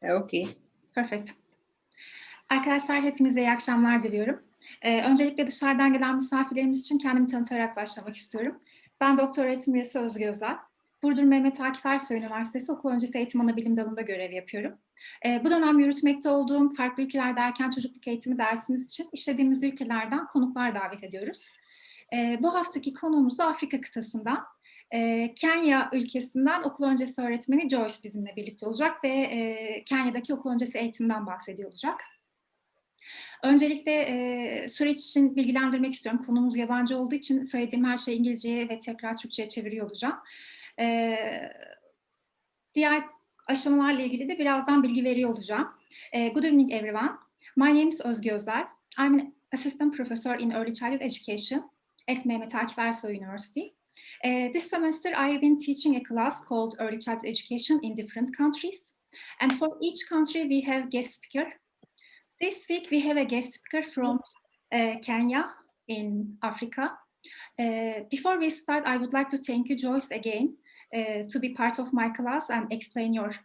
Okay. Perfect. Arkadaşlar hepinize iyi akşamlar diliyorum. Öncelikle dışarıdan gelen misafirlerimiz için kendimi tanıtarak başlamak istiyorum. Ben doktor öğretim üyesi Özgü Özel. Burdur Mehmet Akif Ersoy Üniversitesi Okul Öncesi Eğitim Anabilim Dalı'nda görev yapıyorum. Bu dönem yürütmekte olduğum farklı ülkelerde erken çocukluk eğitimi dersiniz için işlediğimiz ülkelerden konuklar davet ediyoruz. Bu haftaki konuğumuz da Afrika kıtasından. Kenya ülkesinden okul öncesi öğretmeni Joyce bizimle birlikte olacak ve Kenya'daki okul öncesi eğitimden bahsediyor olacak. Öncelikle süreç için bilgilendirmek istiyorum. Konumuz yabancı olduğu için söylediğim her şeyi İngilizceye ve tekrar Türkçe'ye çeviriyor olacağım. Diğer aşamalarla ilgili de birazdan bilgi veriyor olacağım. Good evening everyone. My name is Özgü Özel. I'm an assistant professor in early childhood education at Mehmet Akif Ersoy University. This semester I have been teaching a class called Early Childhood Education in different countries. And for each country we have guest speaker. This week we have a guest speaker from Kenya in Africa. Before we start, I would like to thank you, Joyce, again to be part of my class and explain your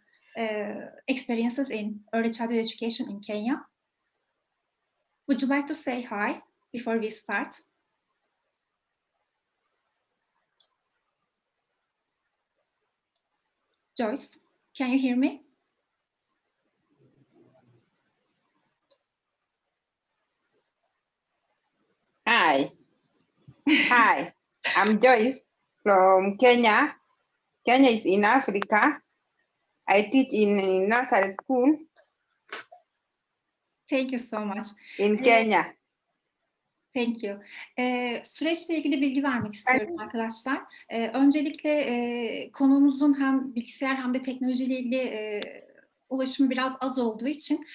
experiences in early childhood education in Kenya. Would you like to say hi before we start? Joyce, can you hear me? Hi. Hi, I'm Joyce from Kenya. Kenya is in Africa. I teach in nursery school Thank you so much. in Kenya. Thank you. Süreçle ilgili bilgi vermek istiyorum arkadaşlar. Öncelikle konuğumuzun hem bilgisayar hem de teknolojiyle ilgili ulaşımı biraz az olduğu için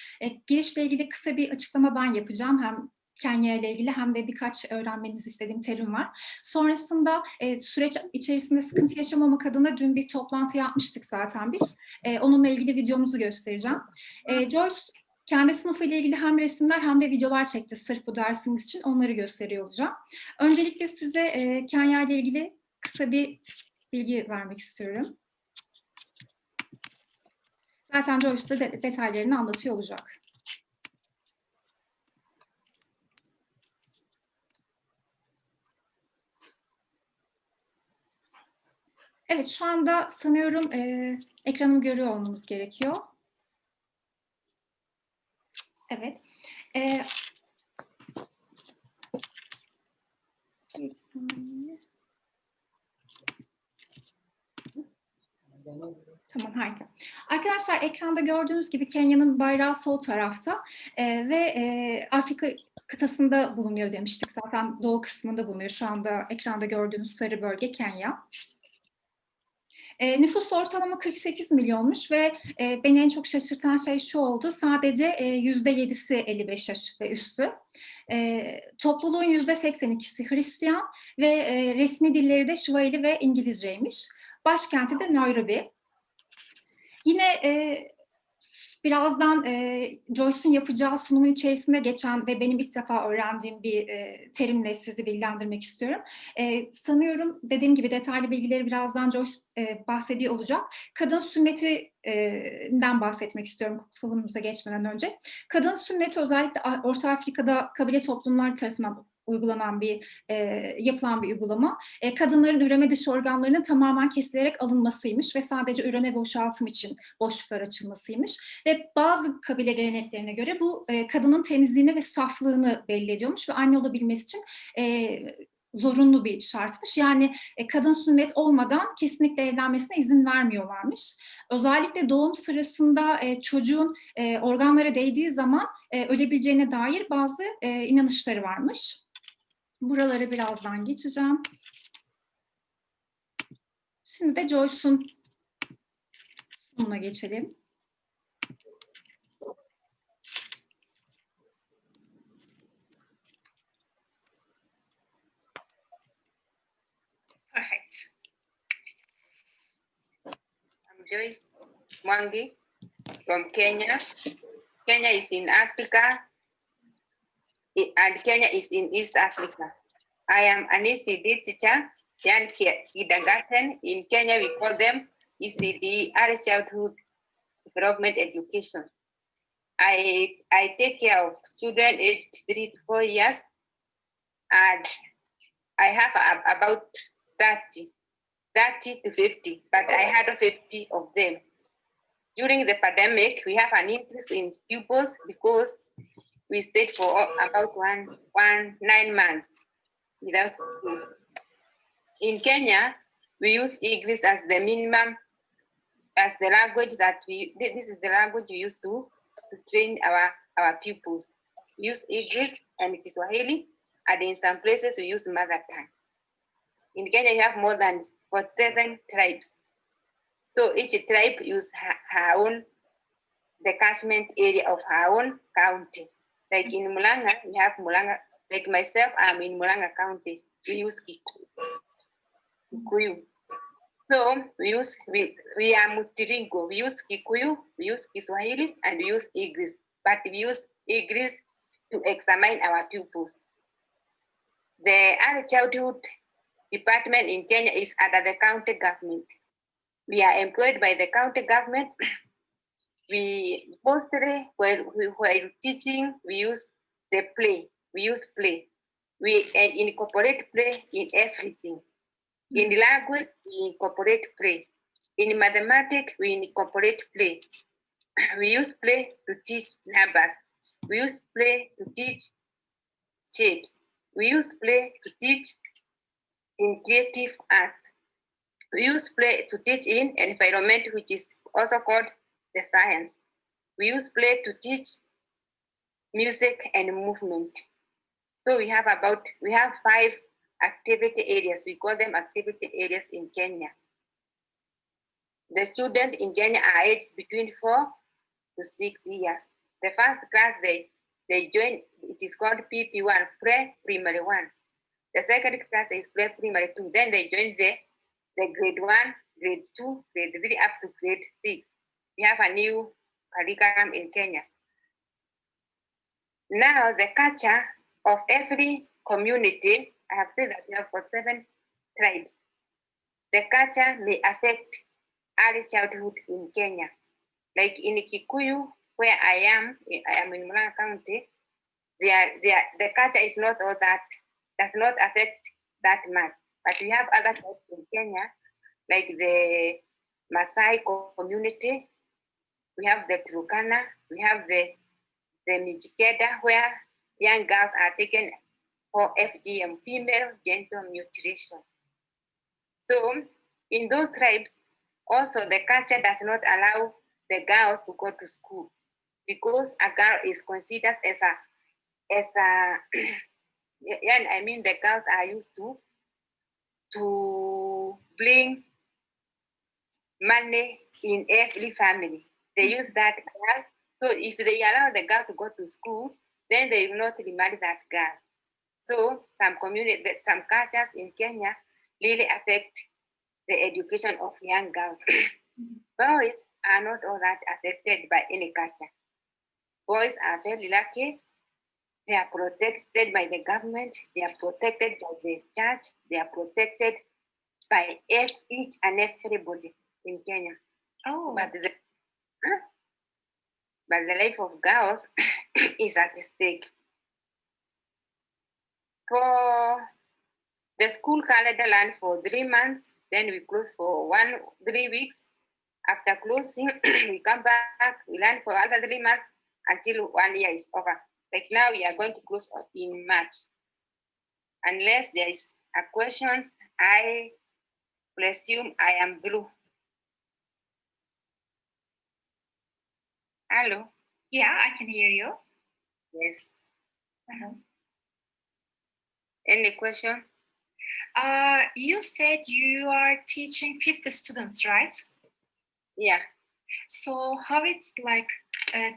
girişle ilgili kısa bir açıklama ben yapacağım. Hem Kenya ile ilgili hem de birkaç öğrenmenizi istediğim terim var. Sonrasında süreç içerisinde sıkıntı yaşamamak adına dün bir toplantı yapmıştık zaten biz. Onunla ilgili videomuzu göstereceğim. Joyce kendi sınıfıyla ilgili hem resimler hem de videolar çekti sırf bu dersimiz için. Onları gösteriyor olacağım. Öncelikle size Kenya ile ilgili kısa bir bilgi vermek istiyorum. Zaten Joyce de detaylarını anlatıyor olacak. Evet, şu anda sanıyorum ekranımı görüyor olmanız gerekiyor. Evet. Bir saniye. Tamam, harika. Arkadaşlar ekranda gördüğünüz gibi Kenya'nın bayrağı sol tarafta ve Afrika kıtasında bulunuyor demiştik. Zaten doğu kısmında bulunuyor. Şu anda ekranda gördüğünüz sarı bölge Kenya. Nüfus ortalama 48 milyonmuş ve beni en çok şaşırtan şey şu oldu. Sadece %7'si 55 yaş ve üstü. Topluluğun %82'si Hristiyan ve resmi dilleri de Swahili ve İngilizceymiş. Başkenti de Nairobi. Yine birazdan Joyce'un yapacağı sunumun içerisinde geçen ve benim ilk defa öğrendiğim bir terimle sizi bilgilendirmek istiyorum. Sanıyorum dediğim gibi detaylı bilgileri birazdan Joyce bahsediyor olacak. Kadın sünnetinden bahsetmek istiyorum sunumumuza geçmeden önce. Kadın sünneti özellikle Orta Afrika'da kabile toplumlar tarafından uygulanan yapılan bir uygulama. Kadınların üreme dışı organlarının tamamen kesilerek alınmasıymış ve sadece üreme boşaltım için boşluklar açılmasıymış. Ve bazı kabile geleneklerine göre bu kadının temizliğini ve saflığını belli ediyormuş ve anne olabilmesi için zorunlu bir şartmış. Yani kadın sünnet olmadan kesinlikle evlenmesine izin vermiyorlarmış. Özellikle doğum sırasında çocuğun organlara değdiği zaman ölebileceğine dair bazı inanışları varmış. Buraları birazdan geçeceğim. Şimdi de Joyce'un sunumuna geçelim. Perfect. I'm Joyce Mwangi from Kenya. Kenya is in Africa and Kenya is in East Africa. I am an ECD teacher, young kindergarten. In Kenya, we call them ECD, early childhood development education. I take care of children aged 3 to 4 years, and I have about 30 to 50, but I had 50 of them. During the pandemic, we have an increase in pupils because we stayed for about 9 months without schools. In Kenya, we use English as the minimum, as the language that this is the language we use to train our pupils. We use English and Kiswahili, and in some places we use mother tongue. In Kenya, you have more than 47 tribes. So each tribe uses her own, the catchment area of her own county. Like in Mulanga, we have Mulanga, like myself, I'm in Mulanga County. We use Kikuyu. So we are multilingual. We use Kikuyu, we use Kiswahili, and we use English. But we use English to examine our pupils. The early childhood department in Kenya is under the county government. We are employed by the county government. We mostly, while teaching, we use the play. We use play. We incorporate play in everything. In language, we incorporate play. In mathematics, we incorporate play. We use play to teach numbers. We use play to teach shapes. We use play to teach in creative arts. We use play to teach in environment, which is also called the science. We use play to teach music and movement. So we have 5 activity areas. We call them activity areas in Kenya. The students in Kenya are aged between 4 to 6 years. The first class they join, it is called PP1, pre-primary 1. The second class is pre-primary 2. Then they join the grade 1, grade 2, grade 3, up to grade 6. We have a new curriculum in Kenya. Now the culture of every community, I have said that we have 7 tribes. The culture may affect early childhood in Kenya. Like in Kikuyu, where I am in Mulanga County, the culture is not all that, does not affect that much. But we have other tribes in Kenya, like the Maasai community, we have the Turkana, we have the Mijikenda, where young girls are taken for FGM, female genital mutilation. So in those tribes, also the culture does not allow the girls to go to school because a girl is considered I mean the girls are used to bring money in every family. They use that girl. So if they allow the girl to go to school, then they will not remarry that girl. So some cultures in Kenya really affect the education of young girls. Boys are not all that affected by any culture. Boys are very lucky. They are protected by the government. They are protected by the church. They are protected by each and everybody in Kenya. Oh. But the life of girls is at stake. For the school calendar ran for 3 months, then we close for 3 weeks. After closing, we come back, we learn for other 3 months until 1 year is over. Like now, we are going to close in March. Unless there is a questions, I presume I am through. Hello? Yeah, I can hear you. Yes. Any question? You said you are teaching 50 students, right? Yeah. So how it's like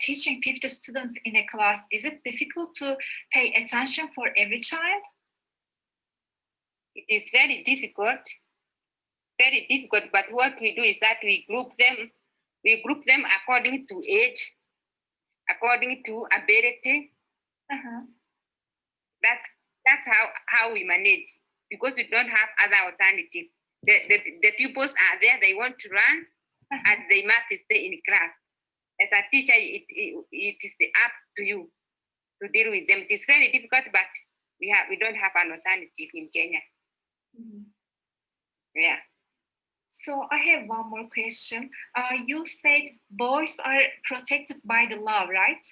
teaching 50 students in a class? Is it difficult to pay attention for every child? It is very difficult, but what we do is that we group them according to age, according to ability. That's how we manage, because we don't have other alternative. The pupils are there, they want to run, and they must stay in class. as a teacher, it is up to you to deal with them. It is very difficult, but we don't have an alternative in Kenya. Mm-hmm. Yeah. So I have one more question. You said boys are protected by the law, right?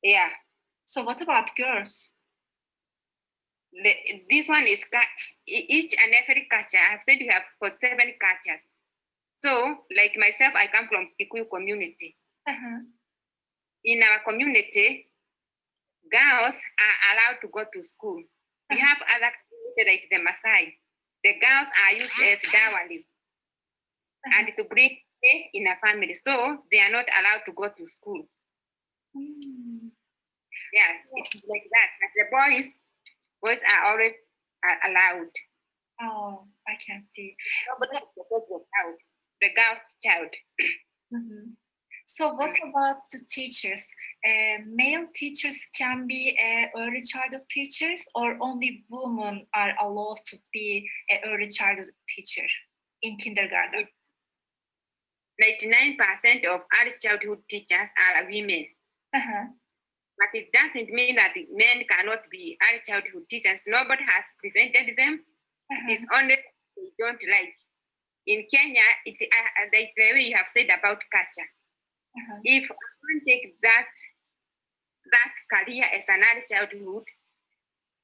Yeah. So what about girls? This one is each and every culture. I've said you have 47 cultures. So, like myself, I come from Kikuyu community. In our community, girls are allowed to go to school. We have other communities like the Maasai. The girls are used as dowry and to bring in a family. So they are not allowed to go to school. Yeah, it is like that. But the boys are always allowed. Oh, I can see. Nobody protects the girl's child. So what about the teachers? Male teachers can be early childhood teachers, or only women are allowed to be an early childhood teacher in kindergarten? 99% of early childhood teachers are women. But it doesn't mean that men cannot be early childhood teachers. Nobody has prevented them. It is only they don't like. In Kenya, like the way you have said about culture. If one takes that career as an early childhood,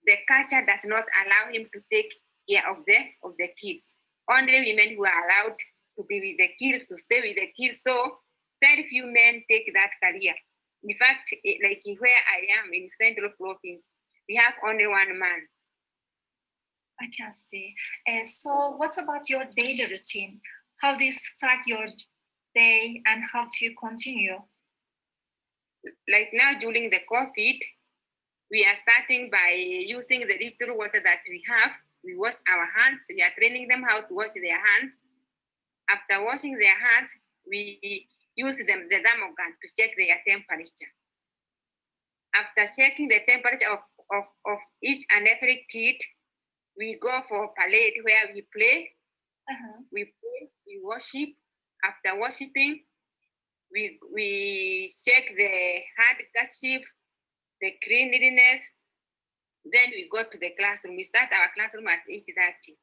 the culture does not allow him to take care of the kids. Only women who are allowed to be with the kids, to stay with the kids. So very few men take that career. In fact, like where I am in Central Province, we have only one man. I can see. So what about your daily routine? How do you start your day and how do you continue? Like now during the COVID, we are starting by using the little water that we have. We wash our hands. We are training them how to wash their hands. After washing their hands, we use the thermogun to check their temperature. After checking the temperature of each and every kid, we go for parade where we play. We pray, we worship. After worshiping, we check the handkerchief, the cleanliness. Then we go to the classroom. We start our classroom at 8:30.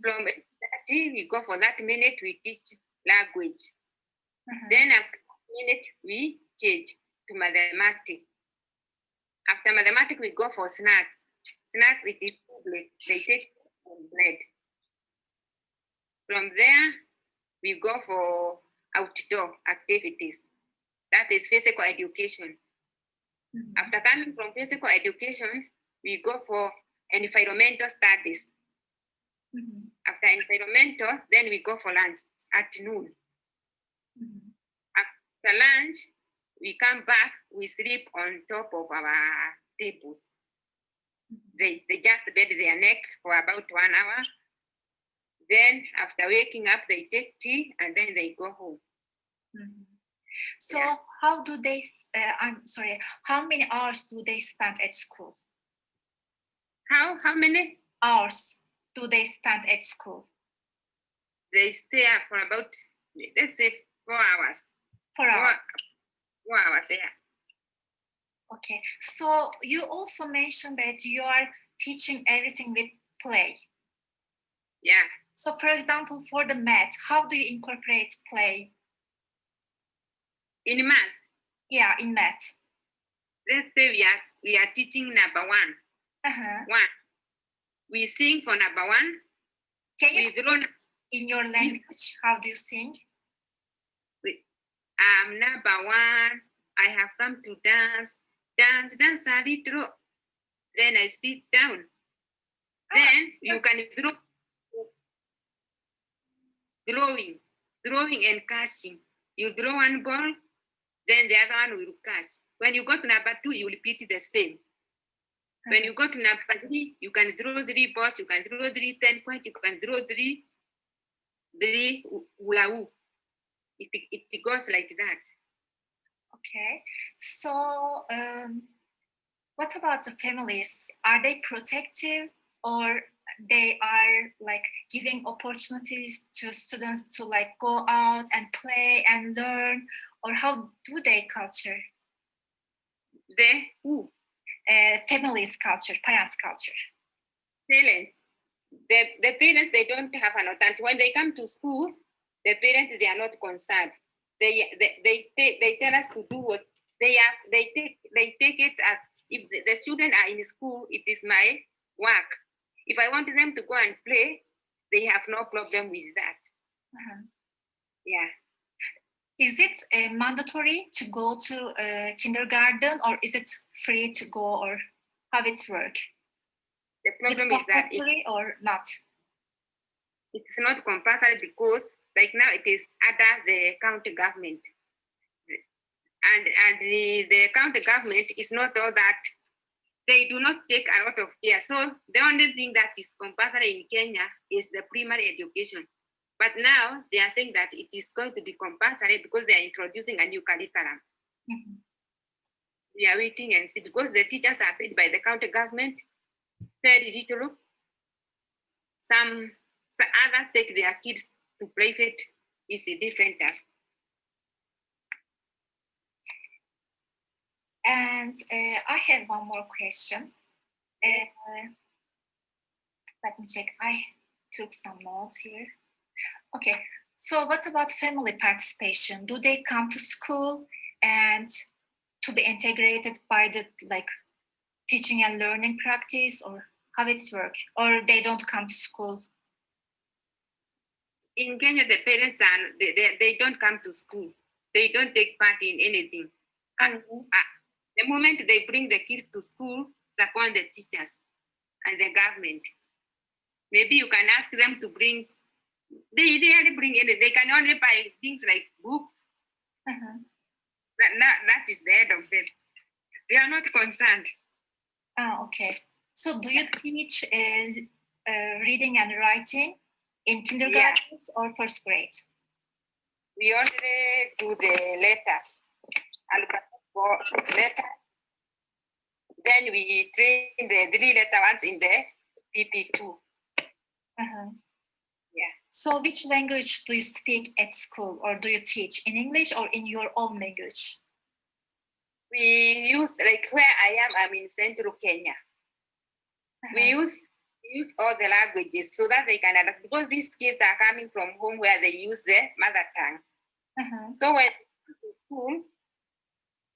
From 8:30, we go for that minute, we teach language. Then after that minute, we change to mathematics. After mathematics, we go for snacks. Snacks, it is tablet. They take bread. From there, we go for outdoor activities. That is physical education. After coming from physical education, we go for environmental studies. After environmental, then we go for lunch at noon. After lunch, we come back, we sleep on top of our tables. They just bed their neck for about 1 hour. Then after waking up, they take tea and then they go home. So how do they, how many hours do they spend at school? How many hours do they spend at school? They stay up for about, let's say 4 hours. 4 hours. 4 hours, yeah. Okay, so you also mentioned that you are teaching everything with play. Yeah. So for example, for the math, how do you incorporate play? In math? Yeah, in math. Let's say we are teaching number 1. 1. We sing for number 1. Can you sing in your language? How do you sing? Number 1, I have come to dance a little. Then I sit down. Then you can draw, throwing and catching. You draw one ball, then the other one will catch. When you go to number 2, you repeat the same. When you go to number 3, you can draw 3 balls, you can draw 3 10 points, you can draw 3 hula hoop. It goes like that. Okay. So what about the families? Are they protective or they are like giving opportunities to students to like go out and play and learn, or how do they culture? Who? Family's culture, parents' culture. Parents. The parents, they don't have an authority. When they come to school, the parents, they are not concerned. They tell us to do what they take it as if the children are in school, it is my work. If I want them to go and play, they have no problem with that. Yeah. Is it mandatory to go to kindergarten, or is it free to go, or how it's work? The problem is that or not? It's not compulsory because like now it is under the county government. And the county government is not all that. They do not take a lot of care. So the only thing that is compulsory in Kenya is the primary education. But now they are saying that it is going to be compulsory because they are introducing a new curriculum. We are waiting and see, because the teachers are paid by the county government, very little. Some others take their kids to private ECD centers. And I have one more question. Let me check. I took some notes here. Okay. So what about family participation? Do they come to school and to be integrated by the like teaching and learning practice, or how it's work? Or they don't come to school? In Kenya, the parents they don't come to school. They don't take part in anything. The moment they bring the kids to school, it's upon the teachers and the government. Maybe you can ask them to bring. They hardly bring anything. They can only buy things like books. That is the end of them. They are not concerned. Okay. So do you teach reading and writing in kindergarten or first grade? We only do the letters. Then we train the 3 letter ones in the PP2. Yeah. So which language do you speak at school, or do you teach in English or in your own language? We use, like where I'm in Central Kenya. We use all the languages so that they can understand, because these kids are coming from home where they use their mother tongue. So when to school,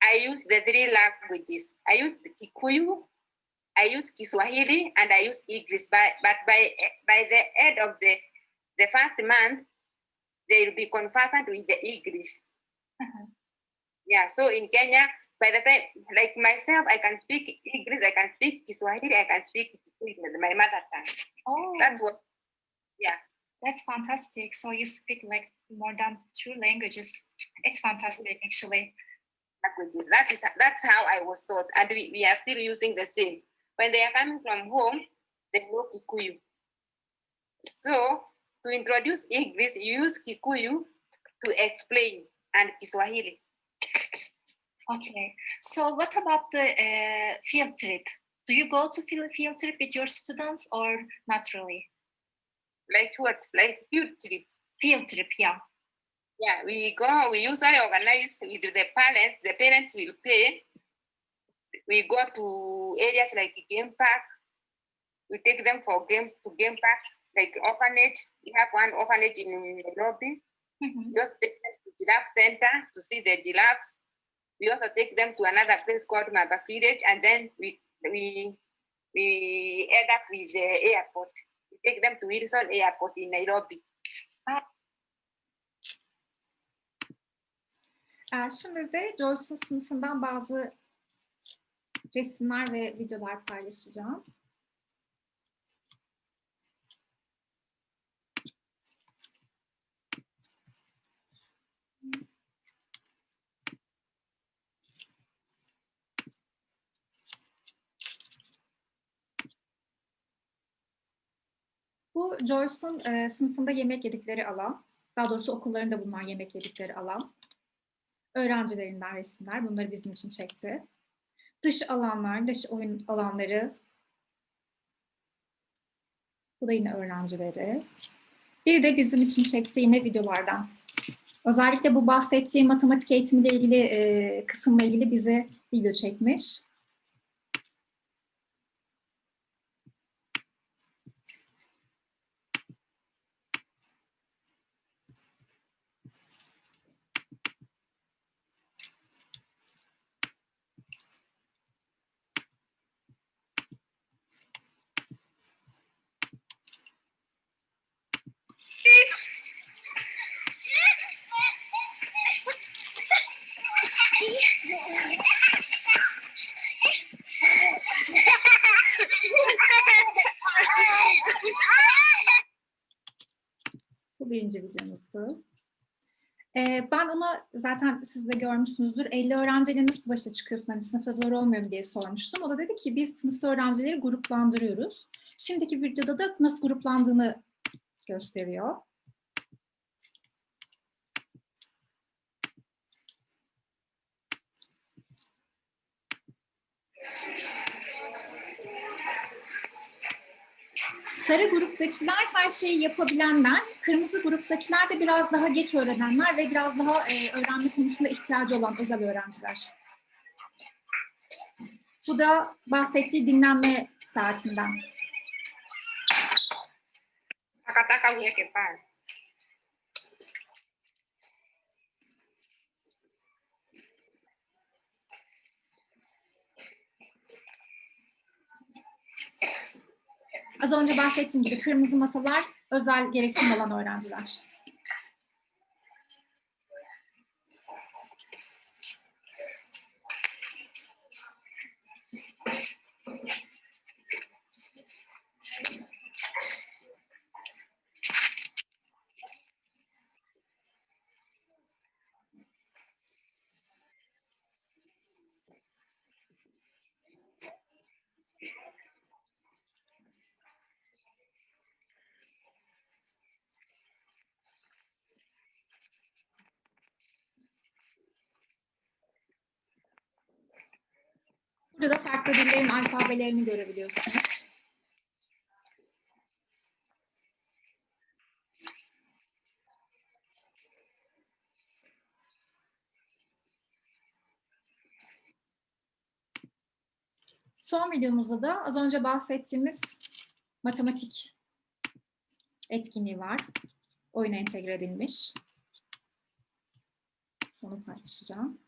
I use the 3 languages. I use Kikuyu, I use Kiswahili, and I use English. But by the end of the first month, they will be conversant with the English. Yeah, so in Kenya, by the time, like myself, I can speak English, I can speak Kiswahili, I can speak Kikuyu, my mother tongue. Oh, that's what. Yeah, that's fantastic. So you speak like more than 2 languages. It's fantastic, actually. Languages. That's how I was taught, and we are still using the same. When they are coming from home, they know Kikuyu. So to introduce English, you use Kikuyu to explain, and Kiswahili. Okay. So what about the field trip? Do you go to field trip with your students or not really? Like what? Like field trips? Field trip, yeah. Yeah, we go. We usually organize with the parents. The parents will pay. We go to areas like game park. We take them for game parks, like orphanage. We have one orphanage in Nairobi. Just take them to giraffe center to see the giraffes. We also take them to another place called Maba Village, and then we end up with the airport. We take them to Wilson Airport in Nairobi. Şimdi de Joyce'un sınıfından bazı resimler ve videolar paylaşacağım. Bu Joyce'un sınıfında yemek yedikleri alan, daha doğrusu okullarında bulunan yemek yedikleri alan. Öğrencilerinden resimler, bunları bizim için çekti. Dış alanlar, dış oyun alanları. Bu da yine öğrencileri. Bir de bizim için çektiği yine videolardan. Özellikle bu bahsettiğim matematik eğitimiyle ilgili kısımla ilgili bize video çekmiş. Bu birinci videomuzdu. Ben ona zaten siz de görmüşsünüzdür. 50 öğrenciyle nasıl başa çıkıyorsun? Hani sınıfta zor olmuyor mu diye sormuştum. O da dedi ki biz sınıfta öğrencileri gruplandırıyoruz. Şimdiki videoda da nasıl gruplandığını gösteriyor. Sarı gruptakiler her şeyi yapabilenler, kırmızı gruptakiler de biraz daha geç öğrenenler ve biraz daha öğrenme konusunda ihtiyacı olan özel öğrenciler. Bu da bahsettiği dinlenme saatinden. Az önce bahsettiğim gibi kırmızı masalar özel gereksinim olan öğrenciler. Burada farklı dillerin alfabelerini görebiliyorsunuz. Son videomuzda da az önce bahsettiğimiz matematik etkinliği var. Oyuna entegre edilmiş. Onu paylaşacağım.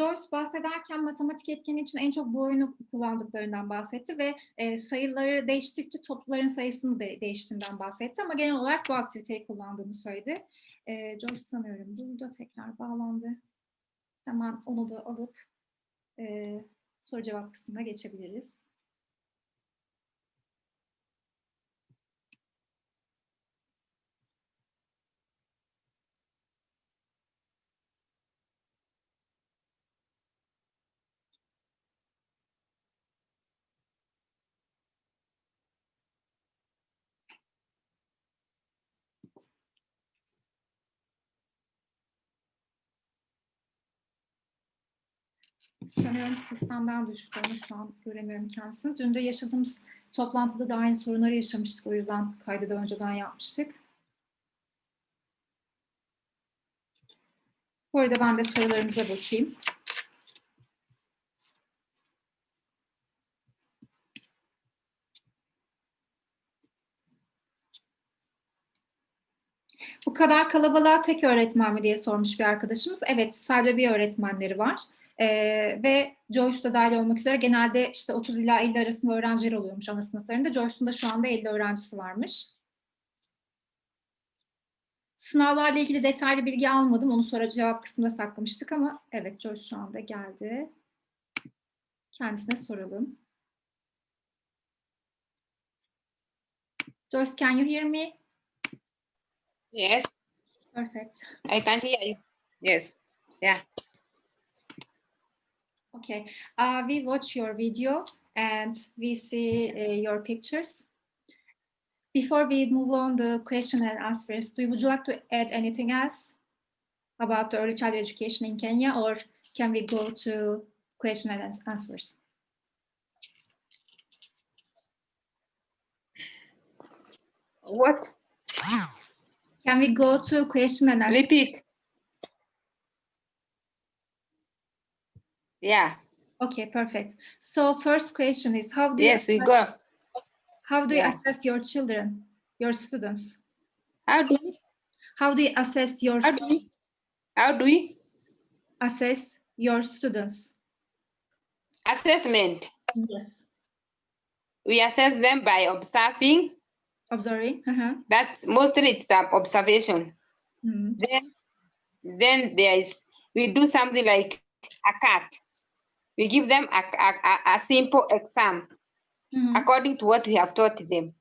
Joyce bahsederken matematik etkeni için en çok bu oyunu kullandıklarından bahsetti ve sayıları değiştikçe topluların sayısının değiştiğinden bahsetti ama genel olarak bu aktiviteyi kullandığını söyledi. Joyce sanıyorum burada tekrar bağlandı. Hemen onu da alıp soru cevap kısmına geçebiliriz. Sanıyorum sistemden düştü. Onu şu an göremiyorum kendisini. Dün de yaşadığımız toplantıda da aynı sorunları yaşamıştık. O yüzden kaydı da önceden yapmıştık. Bu arada ben de sorularımıza bakayım. Bu kadar kalabalığa tek öğretmen mi diye sormuş bir arkadaşımız. Evet, sadece bir öğretmenleri var. Ve Joyce da dahil olmak üzere genelde işte 30 ila 50 arasında öğrenciler oluyormuş ana sınıflarında. Joyce'un da şu anda 50 öğrencisi varmış. Sınavlarla ilgili detaylı bilgi almadım. Onu soru cevap kısmında saklamıştık ama evet, Joyce şu anda geldi. Kendisine soralım. Joyce, can you hear me? Yes. Perfect. I can hear you. Yes. Yeah. Okay. We watch your video and we see your pictures. Before we move on the question and answers, would you like to add anything else about the early child education in Kenya, or can we go to question and answers? What? Can we go to question and answers? Repeat. Yeah. Okay, perfect. So first question is, how do Yes, we go. How do you Yeah. assess your children, your students? How do we? How do you assess your How do we? How do we? assess your students? Assessment. Yes. We assess them by observing. Observing. That's mostly it's observation. Mm. Then there is, we do something like a cut. We give them a simple exam according to what we have taught them.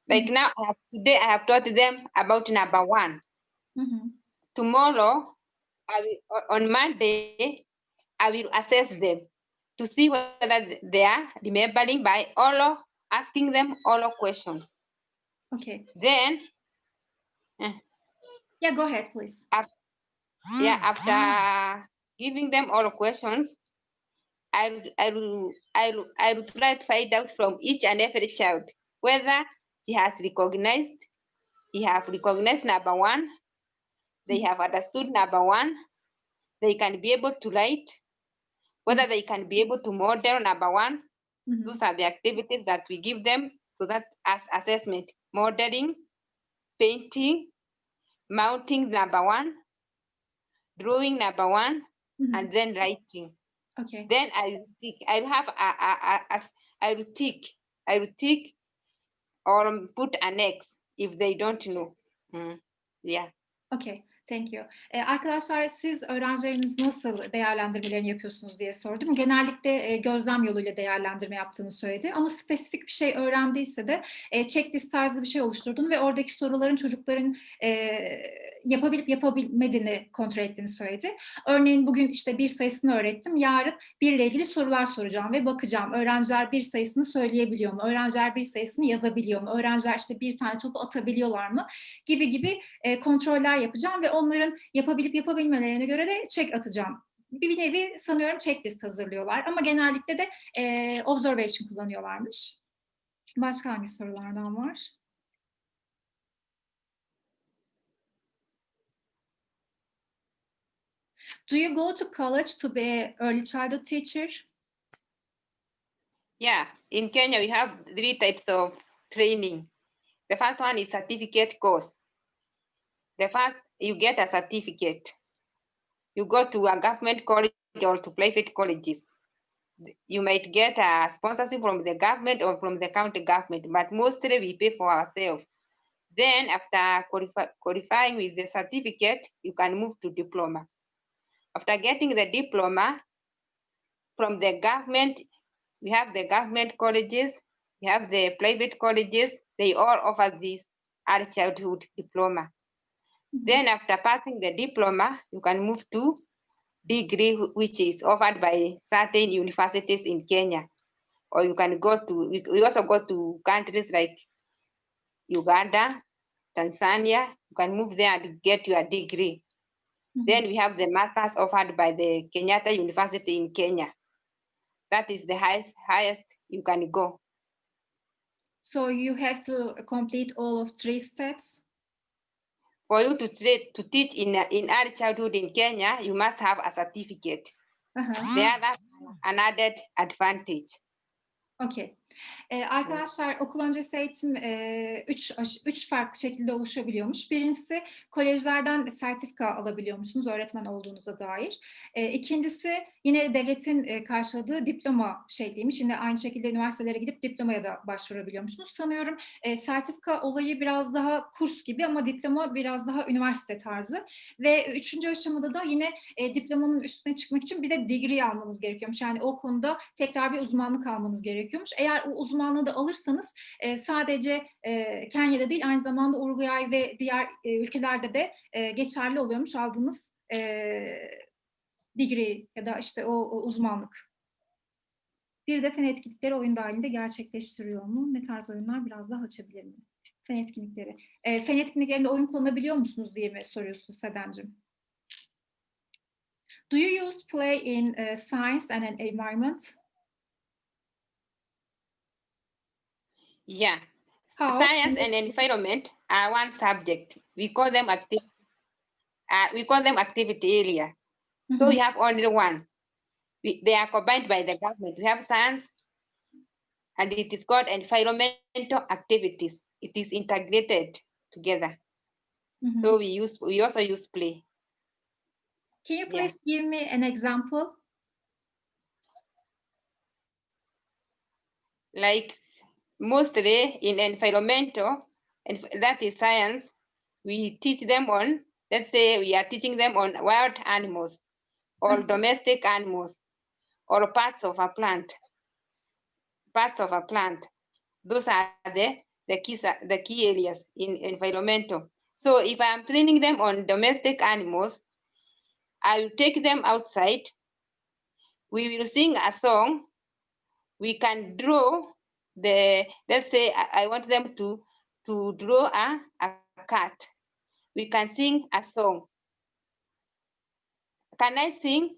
Like now, today I have taught them about number 1. Tomorrow, on Monday, I will assess them to see whether they are remembering by asking them all questions. Okay. Then, yeah, go ahead, please. After giving them all questions, I will try to find out from each and every child whether he have recognized number 1, they have understood number 1, they can be able to write, whether they can be able to model number 1. Those are the activities that we give them, so that as assessment: modeling, painting, mounting number 1, drawing number 1, and then writing. Okay. Then I will tick or put an X if they don't know. Yeah. Okay, thank you. Arkadaşlar, siz öğrencileriniz nasıl değerlendirmelerini yapıyorsunuz diye sordum. Genellikle gözlem yoluyla değerlendirme yaptığını söyledi. Ama spesifik bir şey öğrendiyse de checklist tarzı bir şey oluşturduğunu ve oradaki soruların çocukların yapabilip yapabilmediğini kontrol ettiğini söyledi. Örneğin bugün işte 1 sayısını öğrettim. Yarın 1 ile ilgili sorular soracağım ve bakacağım. Öğrenciler 1 sayısını söyleyebiliyor mu? Öğrenciler 1 sayısını yazabiliyor mu? Öğrenciler işte 1 tane topu atabiliyorlar mı? Gibi kontroller yapacağım ve onların yapabilip yapabilmelerine göre de check atacağım. Bir nevi sanıyorum checklist hazırlıyorlar ama genellikle de observation kullanıyorlarmış. Başka hangi sorulardan var? Do you go to college to be an early childhood teacher? Yeah, in Kenya we have 3 types of training. The first one is certificate course. The first, you get a certificate. You go to a government college or to private colleges. You might get a sponsorship from the government or from the county government, but mostly we pay for ourselves. Then after qualifying with the certificate, you can move to diploma. After getting the diploma from the government, we have the government colleges, we have the private colleges, they all offer this early childhood diploma. Then after passing the diploma, you can move to degree, which is offered by certain universities in Kenya. Or you can go to, we also go to countries like Uganda, Tanzania, you can move there and get your degree. Then we have the masters offered by the Kenyatta University in Kenya. That is the highest you can go. So you have to complete all of 3 steps? For you to teach in early childhood in Kenya, you must have a certificate. The other, an added advantage. Okay. Arkadaşlar okul öncesi eğitim 3 farklı şekilde oluşabiliyormuş. Birincisi kolejlerden sertifika alabiliyormuşsunuz öğretmen olduğunuza dair. İkincisi yine devletin karşıladığı diploma şekliymiş. Yine aynı şekilde üniversitelere gidip diplomaya da başvurabiliyormuşsunuz. Sanıyorum sertifika olayı biraz daha kurs gibi ama diploma biraz daha üniversite tarzı. Ve 3. aşamada da yine diplomanın üstüne çıkmak için bir de degree almanız gerekiyormuş. Yani o konuda tekrar bir uzmanlık almanız gerekiyormuş. Eğer o uzmanlığı da alırsanız sadece Kenya'da değil aynı zamanda Uruguay ve diğer ülkelerde de geçerli oluyormuş aldığınız degree ya da işte o uzmanlık. Bir de fen etkinlikleri oyun dahilinde gerçekleştiriyor mu? Ne tarz oyunlar biraz daha açabilir mi? Fen etkinlikleri. Fen etkinliklerinde oyun kullanabiliyor musunuz diye mi soruyorsun Sedencim? Do you use play in science and an environment? Yeah. How? Science and environment are one subject. We call them activity area. So we have only one. They are combined by the government. We have science, and it is called environmental activities. It is integrated together. So we also use play. Can you please give me an example? Like mostly in environmental, and that is science, we teach them on, let's say we are teaching them on wild animals or domestic animals or parts of a plant. Parts of a plant. Those are the key areas in environmental. So if I am training them on domestic animals, I will take them outside. We will sing a song. We can draw let's say I want them to draw a cat. We can sing a song. Can I sing?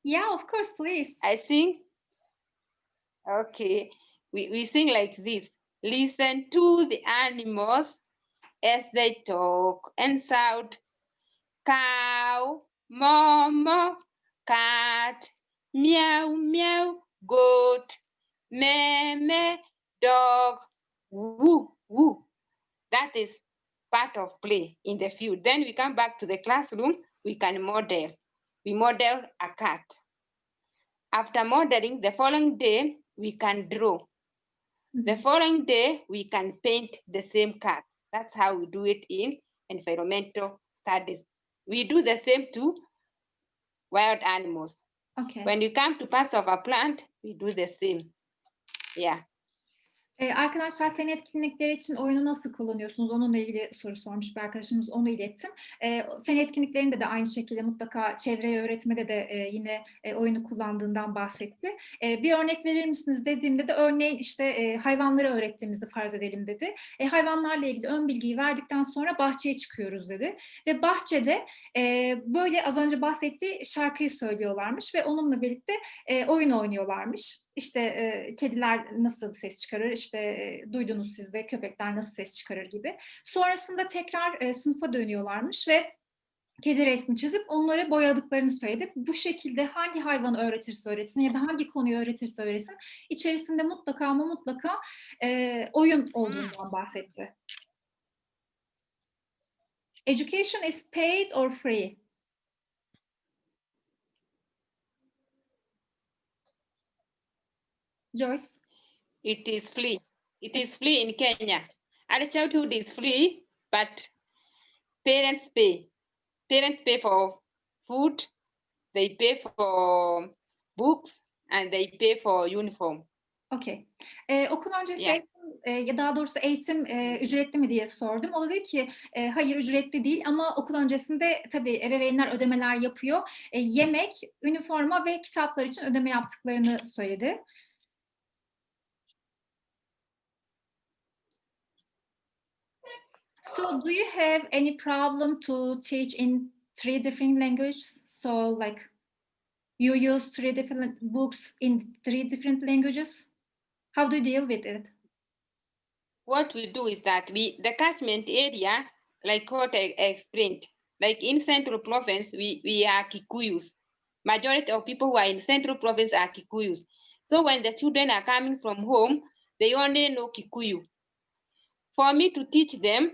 Yeah, of course, please. I sing? Okay. We sing like this. Listen to the animals as they talk and shout. Cow, moo, cat, meow, meow, goat, meh, dog, woo, woo. That is part of play in the field. Then we come back to the classroom, we can model. We model a cat. After modeling, the following day, we can draw. The following day, we can paint the same cat. That's how we do it in environmental studies. We do the same to wild animals. Okay. When you come to parts of a plant, we do the same. Yeah. Arkadaşlar fen etkinlikleri için oyunu nasıl kullanıyorsunuz? Onunla ilgili soru sormuş bir arkadaşımız, onu ilettim. Fen etkinliklerinde de aynı şekilde mutlaka çevreye öğretmede de yine oyunu kullandığından bahsetti. Bir örnek verir misiniz dediğimde de örneğin işte hayvanları öğrettiğimizi farz edelim dedi. Hayvanlarla ilgili ön bilgiyi verdikten sonra bahçeye çıkıyoruz dedi. Ve bahçede böyle az önce bahsettiği şarkıyı söylüyorlarmış ve onunla birlikte oyun oynuyorlarmış. İşte kediler nasıl ses çıkarır, işte duydunuz siz de köpekler nasıl ses çıkarır gibi. Sonrasında tekrar sınıfa dönüyorlarmış ve kedi resmi çizip onları boyadıklarını söyledi. Bu şekilde hangi hayvanı öğretirse öğretsin ya da hangi konuyu öğretirse öğretsin içerisinde mutlaka ama mutlaka oyun olduğundan bahsetti. Education is paid or free? Joyce? It is free. It is free in Kenya. Early childhood is free, but parents pay. Parents pay for food, they pay for books, and they pay for uniform. Okay. Okul öncesi Yeah. eğitim, ya daha doğrusu eğitim ücretli mi diye sordum. O da dedi ki hayır ücretli değil ama okul öncesinde tabii ebeveynler ödemeler yapıyor. Yemek, üniforma ve kitaplar için ödeme yaptıklarını söyledi. So do you have any problem to teach in 3 different languages? So like you use 3 different books in 3 different languages? How do you deal with it? What we do is that the catchment area, like what I explained, like in Central Province, we are Kikuyus. Majority of people who are in Central Province are Kikuyus. So when the children are coming from home, they only know Kikuyu. For me to teach them,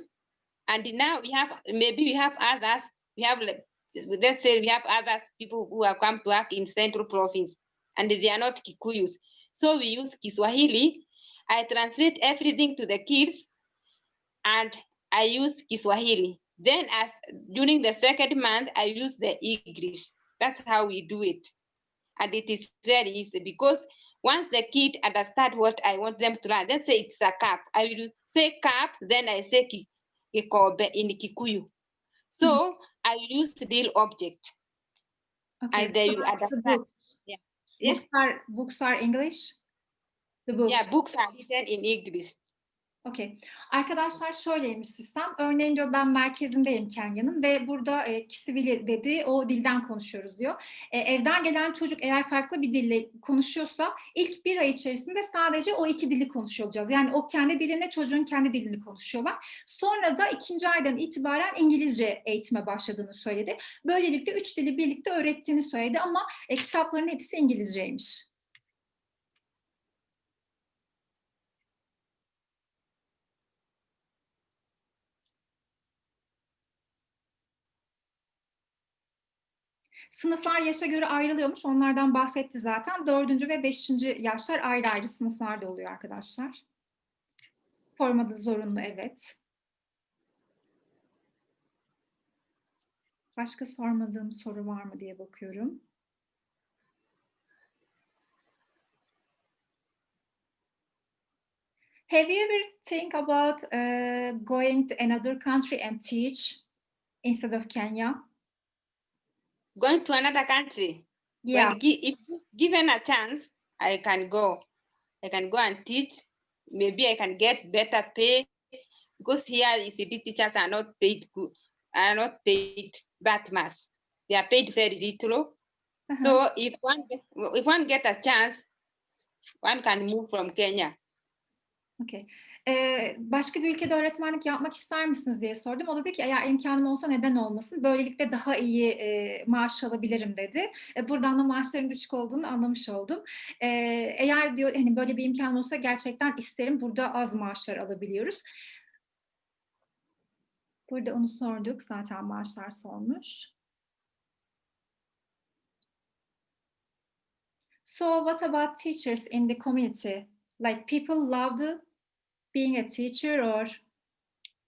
and now maybe we have others, let's say we have others, people who have come to work in Central Province, and they are not Kikuyus. So we use Kiswahili. I translate everything to the kids, and I use Kiswahili. Then during the second month, I use the English. That's how we do it. And it is very easy because once the kid understands what I want them to learn, let's say it's a cup. I will say cup, then I say Kikobe in Kikuyu. So I will use the real object. Okay. And they will understand. Yeah. Books are English? The books. Yeah, books are written in English. Okay. Arkadaşlar şöyleymiş sistem. Örneğin diyor ben merkezindeyim Kenya'nın ve burada Kiswahili dediği o dilden konuşuyoruz diyor. Evden gelen çocuk eğer farklı bir dille konuşuyorsa ilk 1 ay içerisinde sadece o 2 dili konuşuyor olacağız. Yani o kendi dilini, çocuğun kendi dilini konuşuyorlar. Sonra da 2. aydan itibaren İngilizce eğitime başladığını söyledi. Böylelikle 3 dili birlikte öğrettiğini söyledi ama kitapların hepsi İngilizceymiş. Sınıflar yaşa göre ayrılıyormuş. Onlardan bahsetti zaten. 4. ve 5. yaşlar ayrı ayrı sınıflarda oluyor arkadaşlar. Formada zorunlu, evet. Başka sormadığım soru var mı diye bakıyorum. Have you ever think about going to another country and teach instead of Kenya? Going to another country? Yeah. If given a chance, I can go. I can go and teach. Maybe I can get better pay because here ECD teachers are not paid good, are not paid that much. They are paid very little. So if one get a chance, one can move from Kenya. Okay. Başka bir ülkede öğretmenlik yapmak ister misiniz diye sordum. O da dedi ki eğer imkanım olsa neden olmasın? Böylelikle daha iyi maaş alabilirim dedi. Buradan da maaşların düşük olduğunu anlamış oldum. Eğer diyor hani böyle bir imkanım olsa gerçekten isterim. Burada az maaşlar alabiliyoruz. Burada onu sorduk. Zaten maaşlar sormuş. So what about teachers in the community? Like people love being a teacher, or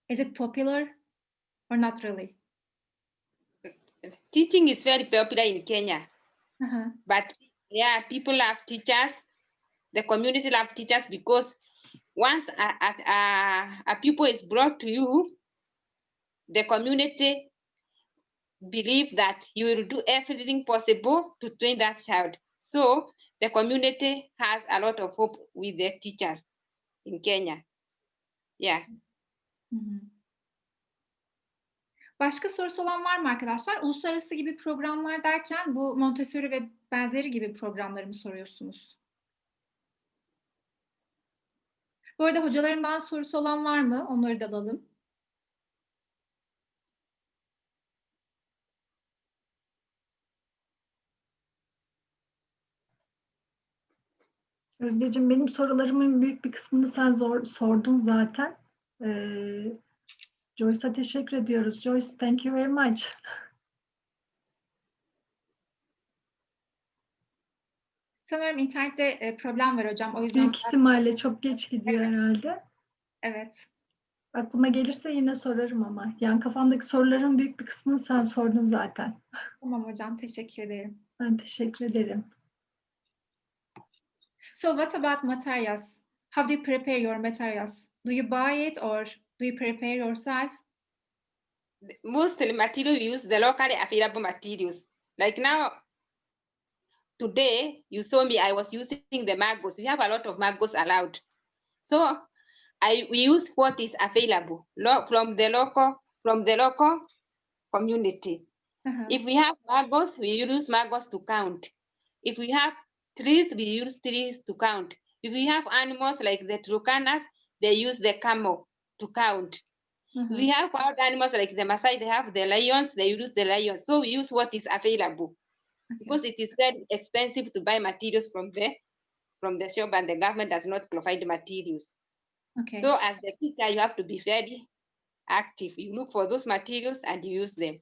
is it popular or not really? Teaching is very popular in Kenya. But yeah, people love teachers. The community love teachers because once a pupil is brought to you, the community believe that you will do everything possible to train that child. So the community has a lot of hope with the teachers in Kenya. Yeah. Başka sorusu olan var mı arkadaşlar? Uluslararası gibi programlar derken bu Montessori ve benzeri gibi programları mı soruyorsunuz? Bu arada hocalarımdan sorusu olan var mı? Onları da alalım. Özgeciğim, benim sorularımın büyük bir kısmını sen sordun zaten. Joyce'a teşekkür ediyoruz. Joyce, thank you very much. Sanıyorum internette problem var hocam. O yüzden Büyük ihtimalle çok geç gidiyor herhalde. evet. Aklıma gelirse yine sorarım ama. Yani kafamdaki soruların büyük bir kısmını sen sordun zaten. Tamam hocam, teşekkür ederim. Ben teşekkür ederim. So what about materials? How do you prepare your materials? Do you buy it or do you prepare yourself? Mostly material we use the locally available materials. Like now, today you saw me, I was using the magos. We have a lot of magos allowed. So we use what is available from the local community. If we have magos, we use magos to count. If we have trees, we use trees to count. If we have animals like the Turkanas, they use the camel to count. If we have wild animals like the Maasai, they have the lions, they use the lions. So we use what is available. Because it is very expensive to buy materials from the shop, and the government does not provide materials. Okay. So as the teacher, you have to be very active. You look for those materials and you use them.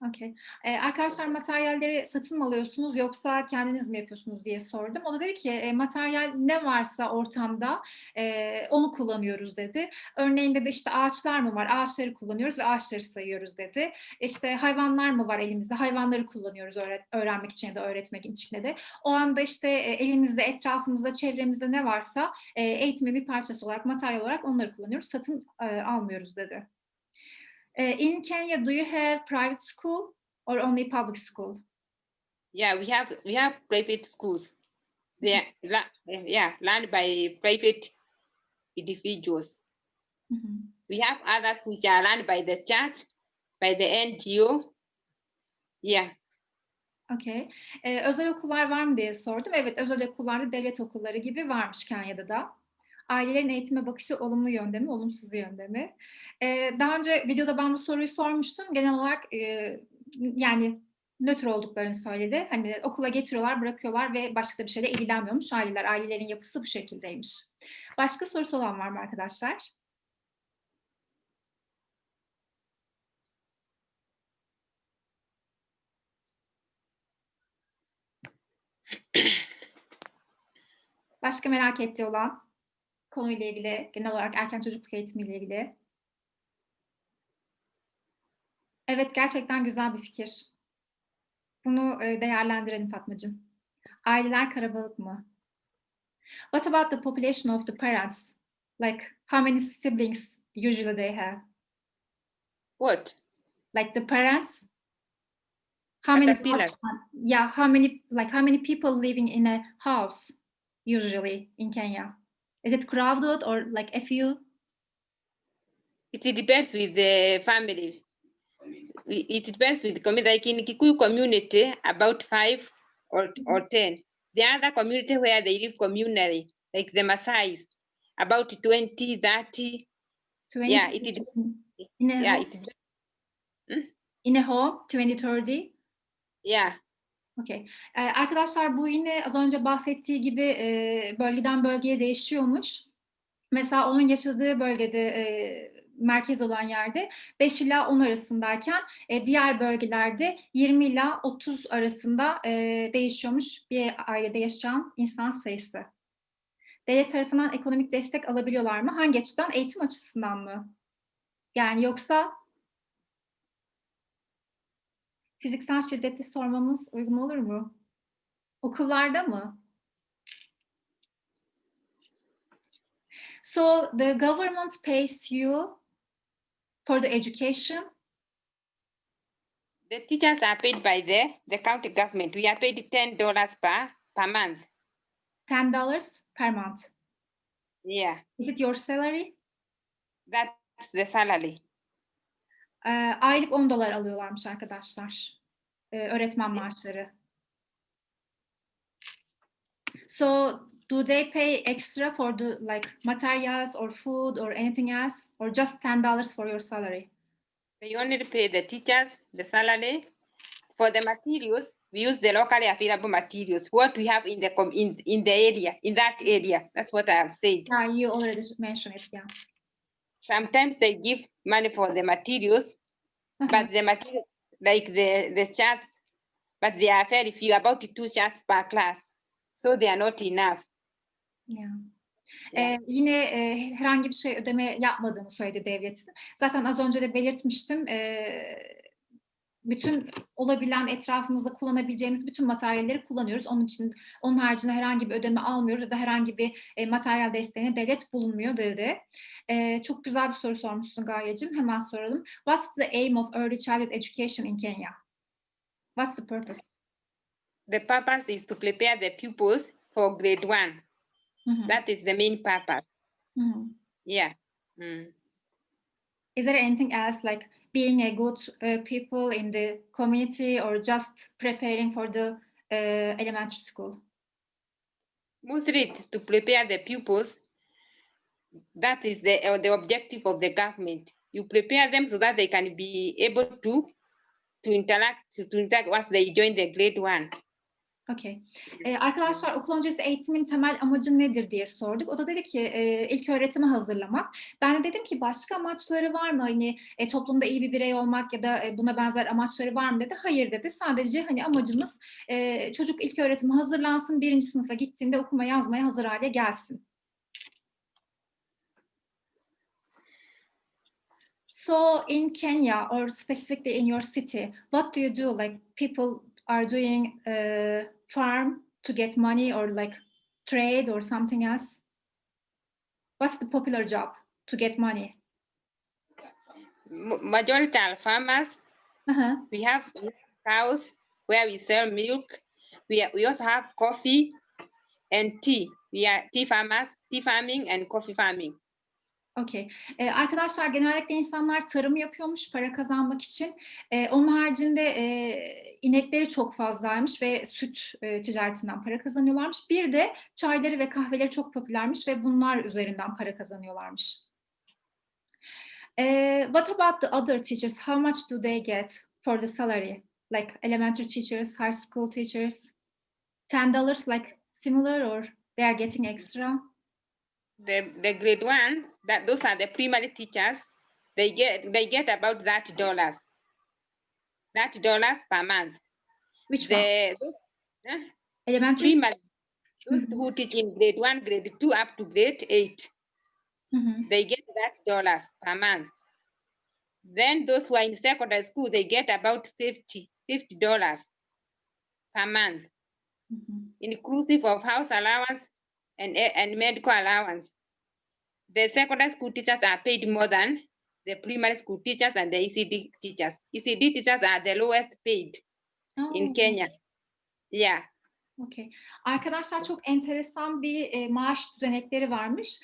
Okay. Arkadaşlar, materyalleri satın mı alıyorsunuz yoksa kendiniz mi yapıyorsunuz diye sordum. O da dedi ki materyal ne varsa ortamda onu kullanıyoruz dedi. Örneğin de işte ağaçlar mı var? Ağaçları kullanıyoruz ve ağaçları sayıyoruz dedi. İşte hayvanlar mı var elimizde? Hayvanları kullanıyoruz öğrenmek için ya da öğretmek için dedi. O anda işte elimizde, etrafımızda, çevremizde ne varsa eğitimin bir parçası olarak, materyal olarak onları kullanıyoruz. Satın almıyoruz dedi. In Kenya, do you have private school or only public school? Yeah, we have private schools. They are run by private individuals. We have others which are run by the church, by the NGO. Yeah. Okay. Özel okullar var mı diye sordum. Evet, özel okullarda devlet okulları gibi varmış Kenya'da da. Ailelerin eğitime bakışı olumlu yönde mi, olumsuz yönde mi? Daha önce videoda ben bu soruyu sormuştum. Genel olarak yani nötr olduklarını söyledi. Hani okula getiriyorlar, bırakıyorlar ve başka da bir şeyle ilgilenmiyormuş aileler. Ailelerin yapısı bu şekildeymiş. Başka sorusu olan var mı arkadaşlar? Başka merak ettiği olan konuyla ilgili, genel olarak erken çocukluk eğitimiyle ilgili. Evet, gerçekten güzel bir fikir. Bunu değerlendirelim Fatmacığım. Aileler kalabalık mı? What about the population of the parents? Like, how many siblings usually they have? What? Like the parents? How many? Yeah, how many people living in a house usually in Kenya? Is it crowded or like a few? It depends with the family. It depends with the community. Like in Kikuyu community, about 5 or 10. The other community where they live communally, like the Maasais, about 20, 30. 20, yeah, in a home, 20, 30. Yeah. Okay. Arkadaşlar, bu yine az önce bahsettiği gibi bölgeden bölgeye değişiyormuş. Mesela onun yaşadığı bölgede merkez olan yerde 5 ila 10 arasındayken diğer bölgelerde 20 ila 30 arasında değişiyormuş bir ailede yaşayan insan sayısı. Devlet tarafından ekonomik destek alabiliyorlar mı? Hangi açıdan? Eğitim açısından mı? Yani yoksa fiziksel şiddeti sormamız uygun olur mu? Okullarda mı? So the government pays you for the education. The teachers are paid by the county government. We are paid $10 per month. $10 per month. Yeah. Is it your salary? That's the salary. Aylık $10 alıyorlarmış arkadaşlar. Öğretmen maaşları. So do they pay extra for the like materials or food or anything else, or just $10 for your salary? They only pay the teachers the salary. For the materials, we use the locally available materials. What we have in the area, in that area. That's what I have said. Yeah, you already mentioned it. Yeah. Sometimes they give money for the materials, but the material, like the charts, but they are very few, about 2 charts per class. so they are not enough. Yeah. Yeah. Yine herhangi bir şey ödeme yapmadığını söyledi devletin. Zaten az önce de belirtmiştim. Bütün olabilen etrafımızda kullanabileceğimiz bütün materyalleri kullanıyoruz. Onun için onun haricinde herhangi bir ödeme almıyoruz ya da herhangi bir materyal desteğine devlet bulunmuyor dedi. Çok güzel bir soru sormuşsun Gayecim. Hemen soralım. What's the aim of early childhood education in Kenya? What's the purpose? The purpose is to prepare the pupils for grade 1. Hı-hı. That is the main purpose. Hı-hı. Yeah. Mm. Is there anything else like being a good people in the community or just preparing for the elementary school? Mostly it is to prepare the pupils. That is the objective of the government. You prepare them so that they can be able to interact once they join the grade 1. Okay. Arkadaşlar okul öncesi eğitimin temel amacı nedir diye sorduk. O da dedi ki ilk öğretime hazırlamak. Ben de dedim ki başka amaçları var mı? Hani toplumda iyi bir birey olmak ya da buna benzer amaçları var mı dedi. Hayır dedi. Sadece hani amacımız çocuk ilk öğretime hazırlansın. 1. sınıfa gittiğinde okuma yazmaya hazır hale gelsin. So in Kenya or specifically in your city, what do you do? Like people are doing farm to get money or like trade or something else? What's the popular job to get money? Majority are farmers. Uh-huh. We have cows where we sell milk. We also have coffee and tea. We are tea farmers, tea farming and coffee farming. Okay. Arkadaşlar genellikle insanlar tarım yapıyormuş para kazanmak için. Onun haricinde inekleri çok fazlaymış ve süt ticaretinden para kazanıyorlarmış. Bir de çayları ve kahveleri çok popülermiş ve bunlar üzerinden para kazanıyorlarmış. What about the other teachers? How much do they get for the salary? Like elementary teachers, high school teachers? $10 like similar or they are getting extra? The grade 1, those are the primary teachers. They get about $30. $30 per month. Which one? Elementary? Primary. Those who teach in grade 1, grade 2 up to grade 8. Mm-hmm. They get $30 per month. Then those who are in secondary school, they get about $50 per month, Mm-hmm. inclusive of house allowance and medical allowance. The secondary school teachers are paid more than the primary school teachers and the ECD teachers. ECD teachers are the lowest paid in Kenya. Yeah. Okay. Arkadaşlar çok enteresan bir maaş düzenekleri varmış.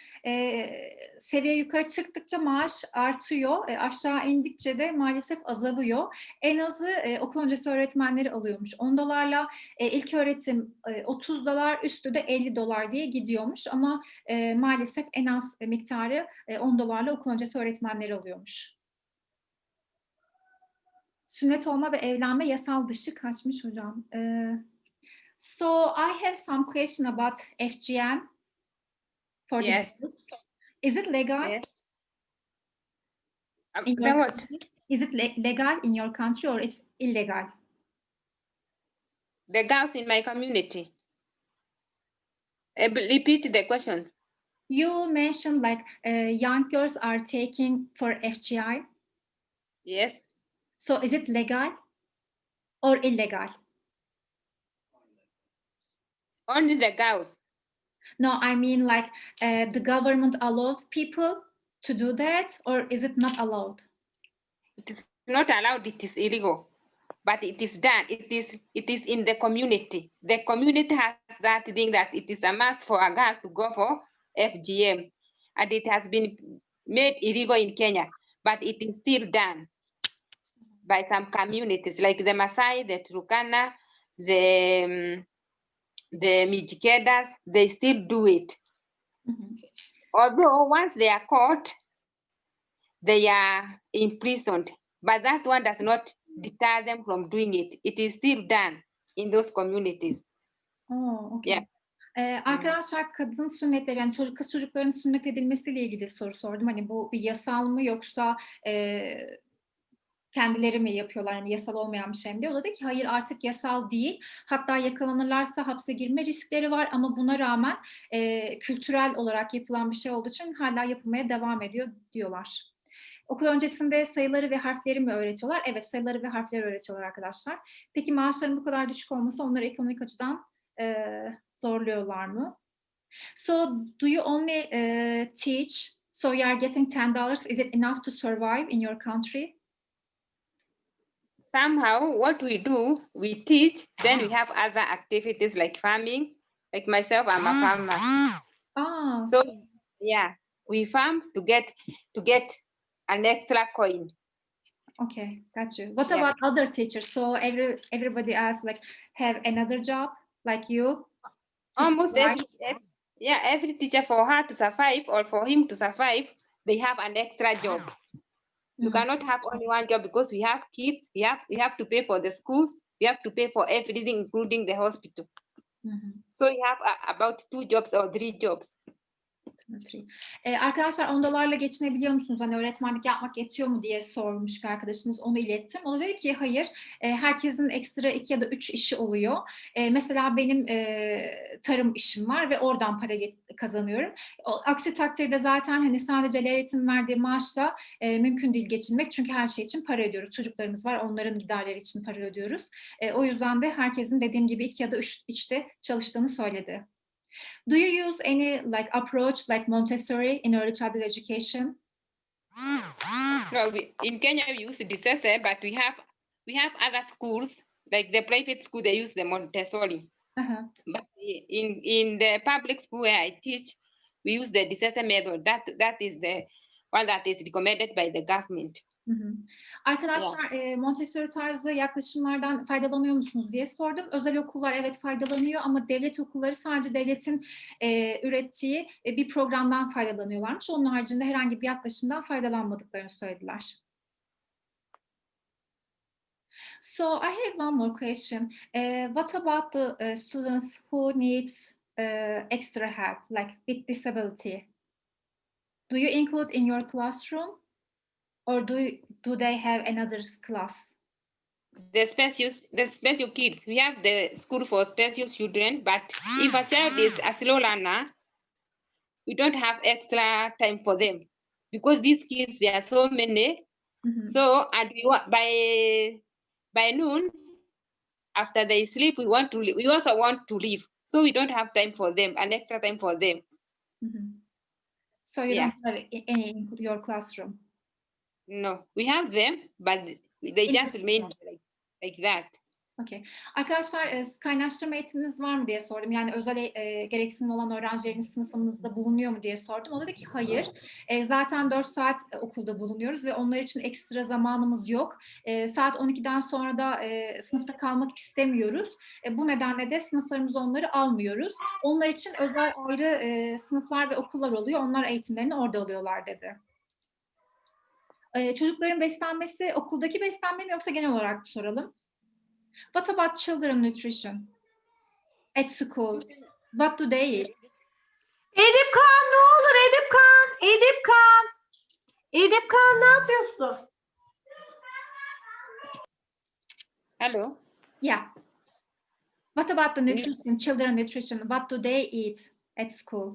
Seviye yukarı çıktıkça maaş artıyor. Aşağı indikçe de maalesef azalıyor. En azı okul öncesi öğretmenleri alıyormuş $10. İlk öğretim $30, üstü de $50 diye gidiyormuş. Ama maalesef en az miktarı $10'la okul öncesi öğretmenleri alıyormuş. Sünnet olma ve evlenme yasal dışı kaçmış hocam. So I have some question about FGM for Yes. the youth. Is it legal? Yes. In your What? country? Is it legal in your country or it's illegal? The girls in my community. Repeat the questions. You mentioned like young girls are taking for FGI. Yes. So is it legal or illegal? Only the girls. No, I mean like the government allowed people to do that or is it not allowed? It is not allowed, it is illegal. But it is done. It is in the community. The community has that thing that it is a must for a girl to go for FGM. And it has been made illegal in Kenya, but it is still done by some communities like the Maasai, the Turkana, the Mijikedas, they still do it. Mm-hmm. Although once they are caught, they are imprisoned, but that one does not deter them from doing it. It is still done in those communities. Oh, okay. Yeah. Arkadaşlar kadın sünnetleri yani kız çocukların sünnet edilmesiyle ilgili soru sordum. Hani bu bir yasal mı yoksa kendileri mi yapıyorlar, hani yasal olmayan bir şey mi diye. O da dedi ki hayır, artık yasal değil. Hatta yakalanırlarsa hapse girme riskleri var ama buna rağmen kültürel olarak yapılan bir şey olduğu için hala yapılmaya devam ediyor diyorlar. Okul öncesinde sayıları ve harfleri mi öğretiyorlar? Evet, sayıları ve harfleri öğretiyorlar arkadaşlar. Peki maaşların bu kadar düşük olması onları ekonomik açıdan zorluyorlar mı? So, do you only teach? So you are getting $10. Is it enough to survive in your country? Somehow, what we do, we teach, then we have other activities like farming. Like myself, I'm a farmer. Ah, So yeah, we farm to get an extra coin. okay, got you. What Yeah. about other teachers? So everybody else like have another job like you? to Almost survive? every teacher, for her to survive or for him to survive, they have an extra job. You cannot have only one job because we have kids. We have to pay for the schools. We have to pay for everything, including the hospital. So you have about 2 jobs or 3 jobs. Arkadaşlar $10'larla geçinebiliyor musunuz? Hani öğretmenlik yapmak yetiyor mu diye sormuş bir arkadaşınız. Onu ilettim. O da dedi ki hayır. Herkesin ekstra 2 ya da 3 işi oluyor. Mesela benim tarım işim var ve oradan para kazanıyorum. Aksi takdirde zaten hani sadece devletin verdiği maaşla mümkün değil geçinmek. Çünkü her şey için para ödüyoruz. Çocuklarımız var. Onların giderleri için para ödüyoruz. O yüzden de herkesin dediğim gibi 2 ya da 3 işte çalıştığını söyledi. Do you use any like approach like Montessori in early childhood education? No, in Kenya we use ncesi, but we have other schools like the private school. They use the Montessori. But in the public school where I teach, we use the ncesi method. That is the one that is recommended by the government. Arkadaşlar Montessori tarzı yaklaşımlardan faydalanıyor musunuz diye sordum. Özel okullar evet faydalanıyor ama devlet okulları sadece devletin ürettiği bir programdan faydalanıyorlarmış. Onun haricinde herhangi bir yaklaşımdan faydalanmadıklarını söylediler. So I have one more question. What about the students who needs extra help, like with disability? Do you include in your classroom? Or do they have another class? The special kids. We have the school for special children, but if a child is a slow learner, we don't have extra time for them because these kids, there are so many. So and by noon, after they sleep, we also want to leave. So we don't have time for them, an extra time for them. So you don't have any in your classroom? No, we have them, but they just remain like that. Okay. Arkadaşlar kaynaştırma eğitiminiz var mı diye sordum. Yani özel gereksinim olan öğrencileriniz sınıfınızda bulunuyor mu diye sordum. O dedi ki hayır. Zaten 4 saat okulda bulunuyoruz ve onlar için ekstra zamanımız yok. Saat 12'den sonra da sınıfta kalmak istemiyoruz. Bu nedenle de sınıflarımıza onları almıyoruz. Onlar için özel ayrı sınıflar ve okullar oluyor. Onlar eğitimlerini orada alıyorlar dedi. Çocukların beslenmesi okuldaki beslenme mi yoksa genel olarak soralım? What about children nutrition at school? What do they eat? Edipkan ne olur Edipkan? Edipkan. Edipkan ne yapıyorsun? Hello. Yeah. What about the nutrition, children nutrition? What do they eat at school?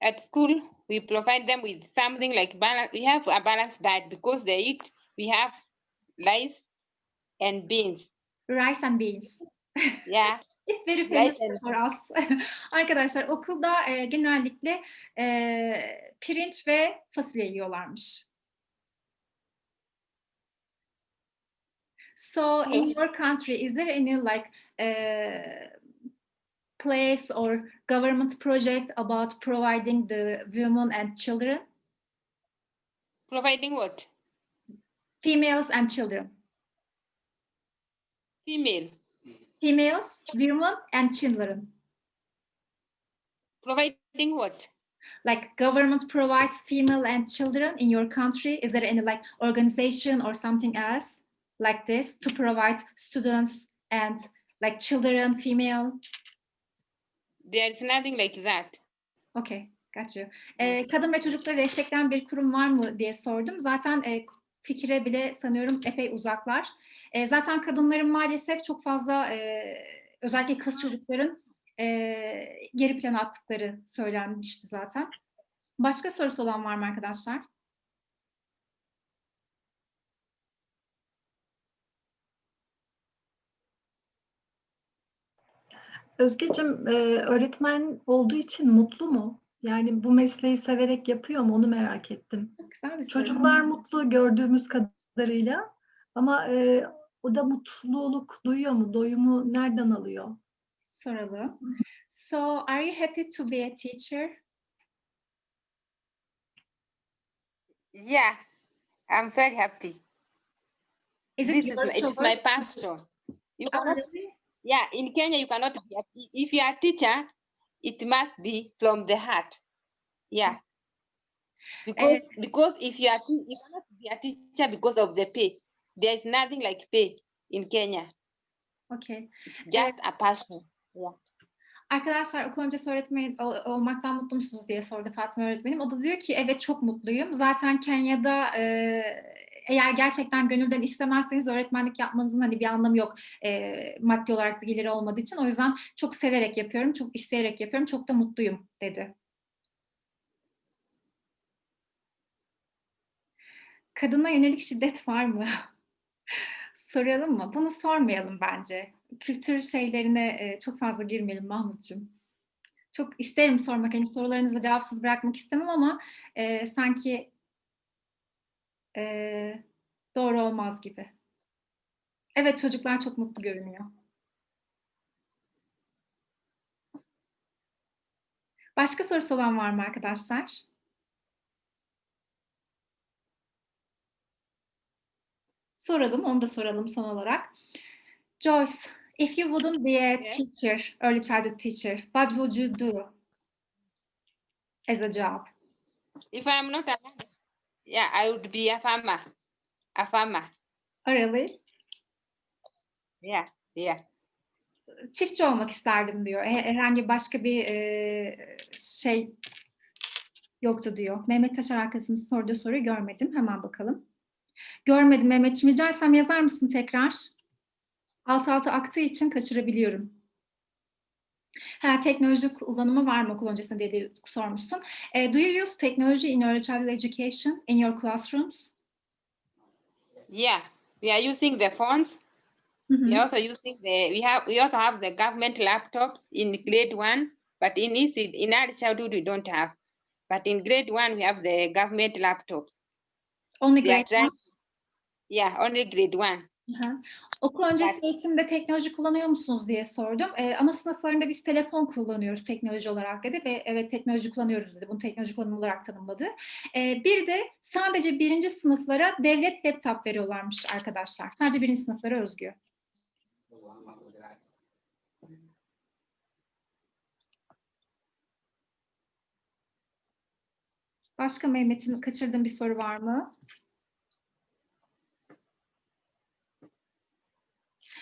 At school, we provide them with something like balance. We have a balanced diet because they eat. We have rice and beans. Rice and beans. Yeah. It's very famous for us. Arkadaşlar okulda genellikle pirinç ve fasulye yiyorlarmış. So in your country, is there any like place or government project about providing the women and children? Providing what? Females and children. Females, women and children. Providing what? Like government provides female and children in your country. Is there any like organization or something else like this to provide students and like children, female? There is nothing like that. Okay, got you. Kadın ve çocukları destekleyen bir kurum var mı diye sordum. Zaten fikire bile sanıyorum epey uzaklar. Zaten kadınların maalesef çok fazla özellikle kız çocukların geri plana attıkları söylenmişti zaten. Başka sorusu olan var mı arkadaşlar? Özgeciğim, öğretmen olduğu için mutlu mu? Yani bu mesleği severek yapıyor mu? Onu merak ettim. Çok güzel bir soru. Çocuklar mutlu gördüğümüz kadarıyla ama o da mutluluk duyuyor mu? Doyumu nereden alıyor? Soralım. So, are you happy to be a teacher? Yeah, I'm very happy. Is it This is your it's my choice? passion. You Oh, cannot, really? yeah, in Kenya you cannot be if you are a teacher, it must be from the heart. Yeah. Because if you cannot be a teacher because of the pay. There is nothing like pay in Kenya. Okay. It's just a passion. Yeah. Arkadaşlar okul öncesi öğretmeni olmaktan mutlu musunuz diye sordu Fatma öğretmenim. O da diyor ki evet çok mutluyum. Zaten Kenya'da eğer gerçekten gönülden istemezseniz öğretmenlik yapmanızın hani bir anlamı yok. Maddi olarak bir geliri olmadığı için. O yüzden çok severek yapıyorum, çok isteyerek yapıyorum, çok da mutluyum dedi. Kadına yönelik şiddet var mı? Soralım mı? Bunu sormayalım bence. Kültür şeylerine çok fazla girmeyelim Mahmutcuğum. Çok isterim sormak, hani sorularınızı cevapsız bırakmak istemem ama sanki doğru olmaz gibi. Evet, çocuklar çok mutlu görünüyor. Başka sorusu olan var mı arkadaşlar? Soralım, onu da soralım son olarak. Joyce, if you wouldn't be a teacher, early childhood teacher, what would you do as a job? If I'm not a yeah, I would be a farmer. A farmer. Really? Yeah, yeah. Çiftçi olmak isterdim diyor. Herhangi başka bir şey yoktu diyor. Mehmet Taşar arkadaşımız sorduğu soruyu görmedim. Hemen bakalım. Görmedim Mehmetciğim. Rica etsem yazar mısın tekrar? Alt alta aktığı için kaçırabiliyorum. Teknoloji kullanımı var mı okul öncesinde diye sormuşsun. Do you use technology in early childhood education in your classrooms? Yeah, we are using the phones. We also using we also have the government laptops in grade 1, but in early childhood we don't have. But in grade 1 we have the government laptops. Only grade 1? Yeah, only grade 1. Okul öncesi eğitimde teknoloji kullanıyor musunuz diye sordum. Ana sınıflarında biz telefon kullanıyoruz teknoloji olarak dedi ve evet teknoloji kullanıyoruz dedi. Bunu teknoloji kullanımı olarak tanımladı. Bir de sadece 1. sınıflara devlet laptop veriyorlarmış arkadaşlar. Sadece 1. sınıflara özgü. Başka Mehmet'in kaçırdığım bir soru var mı?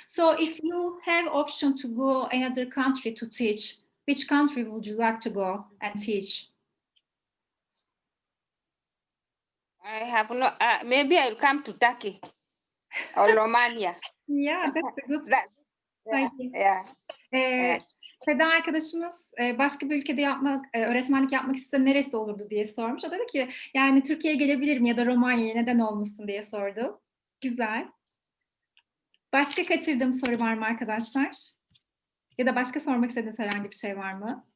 So if you have option to go another country to teach, which country would you like to go and teach? I have no. Maybe I'll come to Turkey or Romania. Yeah, that's a good idea. Yeah. Seda arkadaşımız başka bir ülkede öğretmenlik yapmak istese neresi olurdu diye sormuş. O da dedi ki yani Türkiye'ye gelebilirim ya da Romanya'ya neden olmasın diye sordu. Güzel. Başka kaçırdığım soru var mı arkadaşlar? Ya da başka sormak istediğiniz herhangi bir şey var mı?